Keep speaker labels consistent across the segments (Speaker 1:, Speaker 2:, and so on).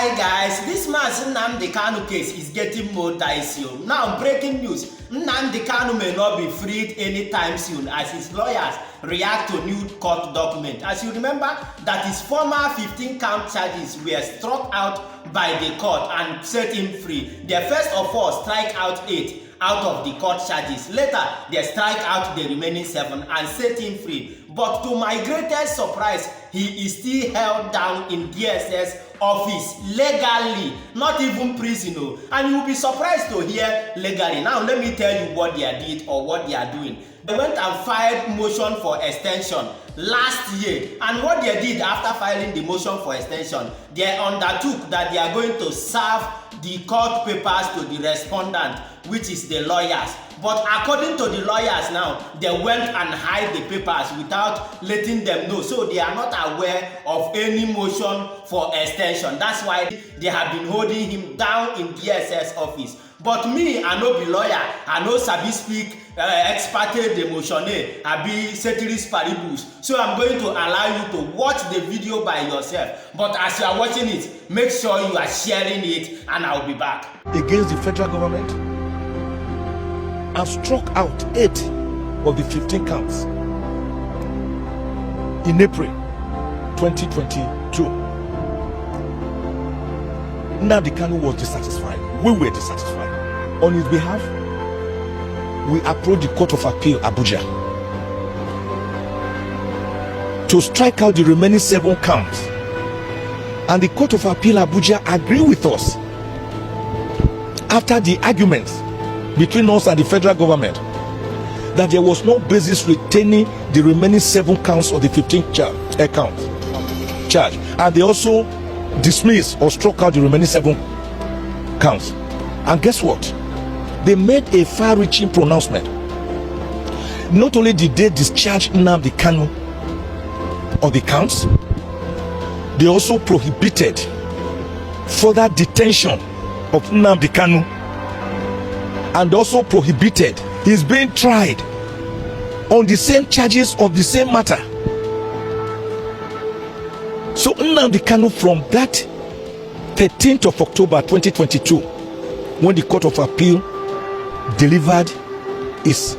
Speaker 1: Hi guys, this Mazi Nnamdi Kanu case is getting more dicey. Now breaking news, Nnamdi Kanu may not be freed anytime soon as his lawyers react to new court document. As you remember that his former 15-count charges were struck out by the court and set him free. They first of all strike out 8 out of the court charges. Later, they strike out the remaining 7 and set him free. But to my greatest surprise, he is still held down in DSS office legally, not even prison. And you will be surprised to hear legally. Now, let me tell you what they did or what they are doing. They went and filed motion for extension last year, and what they did after filing the motion for extension, they undertook that they are going to serve the court papers to the respondent, which is the lawyers. But according to the lawyers now, they went and hide the papers without letting them know. So they are not aware of any motion for extension. That's why they have been holding him down in DSS office. But me, I no be lawyer, I no sabi speak experte de motionne, I be ceteris paribus. So I'm going to allow you to watch the video by yourself. But as you are watching it, make sure you are sharing it, and I'll be back.
Speaker 2: Against the federal government, I've struck out 8 of the 15 counts in April 2022. Nnamdi Kanu was dissatisfied. We were dissatisfied. On his behalf, we approached the Court of Appeal, Abuja, to strike out the remaining 7 counts. And the Court of Appeal, Abuja, agreed with us after the arguments between us and the federal government that there was no basis retaining the remaining 7 counts of the 15 charge. And they also dismissed or struck out the remaining 7 counts. And guess what? They made a far-reaching pronouncement. Not only did they discharge Nnamdi Kanu on the counts, they also prohibited further detention of Nnamdi Kanu, and also prohibited his being tried on the same charges of the same matter. So Nnamdi Kanu, from that 13th of October 2022, when the Court of Appeal delivered its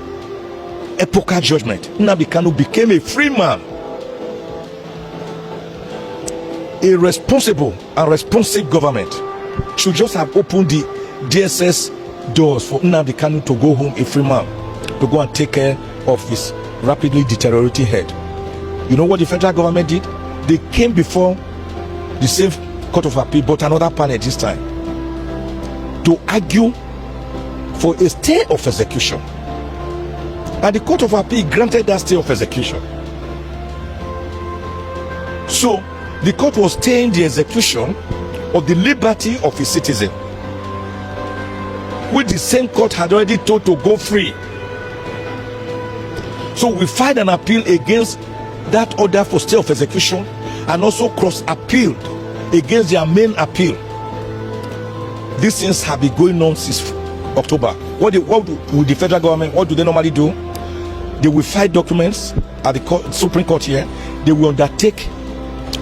Speaker 2: epochal judgment, Nnamdi Kanu became a free man. A responsible and responsive government should just have opened the DSS doors for Nnamdi Kanu to go home a free man, to go and take care of his rapidly deteriorating head. You know what the federal government did? They came before the same Court of Appeal, but another panel this time, to argue for a stay of execution. And the Court of Appeal granted that stay of execution. So the court was staying the execution of the liberty of a citizen, which the same court had already told to go free. So we filed an appeal against that order for stay of execution, and also cross-appealed against their main appeal. These things have been going on since October. What will the federal government, what do they normally do? They will file documents at the Supreme Court here. They will undertake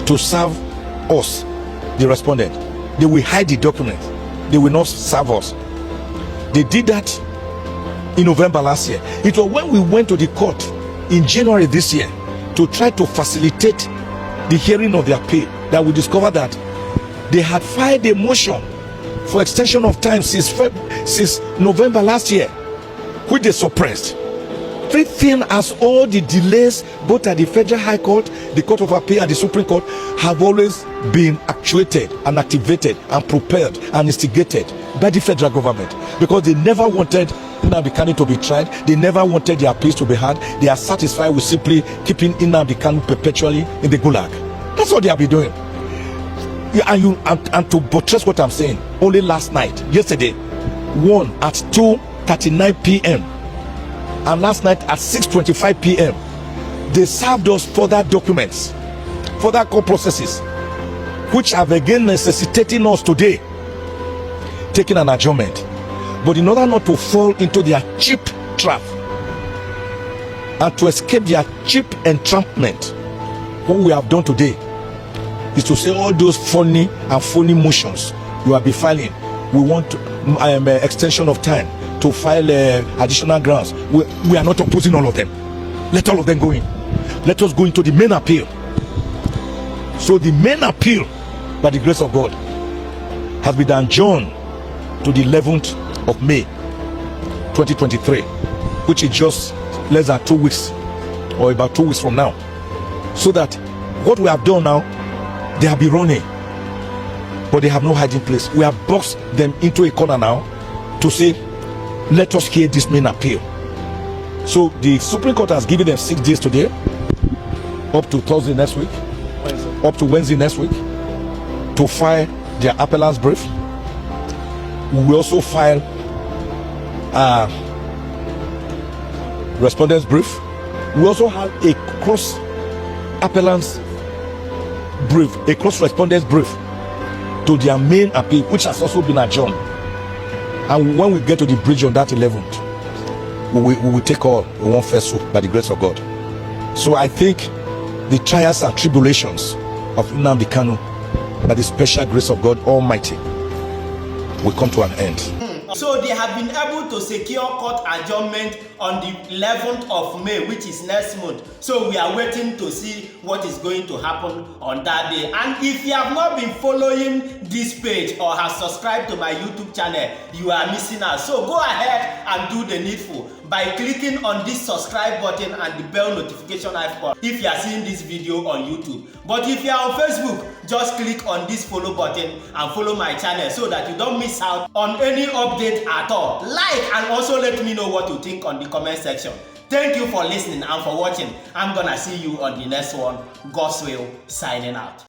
Speaker 2: to serve us, the respondent. They will hide the documents. They will not serve us. They did that in November last year. It was when we went to the court in January this year to try to facilitate the hearing of the appeal that we discovered that they had filed a motion for extension of time since November last year, which they suppressed. Everything, as all the delays both at the Federal High Court, the Court of Appeal, and the Supreme Court, have always been actuated and activated and propelled and instigated by the federal government, because they never wanted Nnamdi Kanu to be tried. They never wanted their appeals to be heard. They are satisfied with simply keeping Nnamdi Kanu perpetually in the gulag. That's what they have been doing. And to buttress what I'm saying, only last night, yesterday, one at 2:39 p.m. and last night at 6:25 p.m. they served us further documents, further court processes, which have again necessitating us today taking an adjournment. But in order not to fall into their cheap trap and to escape their cheap entrapment, what we have done today is to say all those funny and phony motions you have been filing. We want extension of time to file additional grounds. We are not opposing all of them. Let all of them go in. Let us go into the main appeal. So the main appeal, by the grace of God, has been adjourned to the 11th of May 2023, which is just less than 2 weeks, or about 2 weeks from now. So that what we have done now, they have been running, but they have no hiding place. We have boxed them into a corner now to say, let us hear this main appeal. So the Supreme Court has given them 6 days today, up to Thursday next week, up to Wednesday next week, to file their appellant's brief. We will also file respondent's brief. We also have a cross appellant's brief, a cross respondent's brief to their main appeal, which has also been adjourned. And when we get to the bridge on that 11th, we will take all in one fell swoop by the grace of God. So I think the trials and tribulations of Nnamdi Kanu, by the special grace of God Almighty, will come to an end.
Speaker 1: So they have been able to secure court adjournment on the 11th of May, which is next month. So we are waiting to see what is going to happen on that day. And if you have not been following this page or have subscribed to my YouTube channel, you are missing out. So go ahead and do the needful by clicking on this subscribe button and the bell notification icon if you are seeing this video on YouTube. But if you are on Facebook, just click on this follow button and follow my channel so that you don't miss out on any update at all. Like and also let me know what you think on the comment section. Thank you for listening and for watching. I'm gonna see you on the next one. God's will, signing out.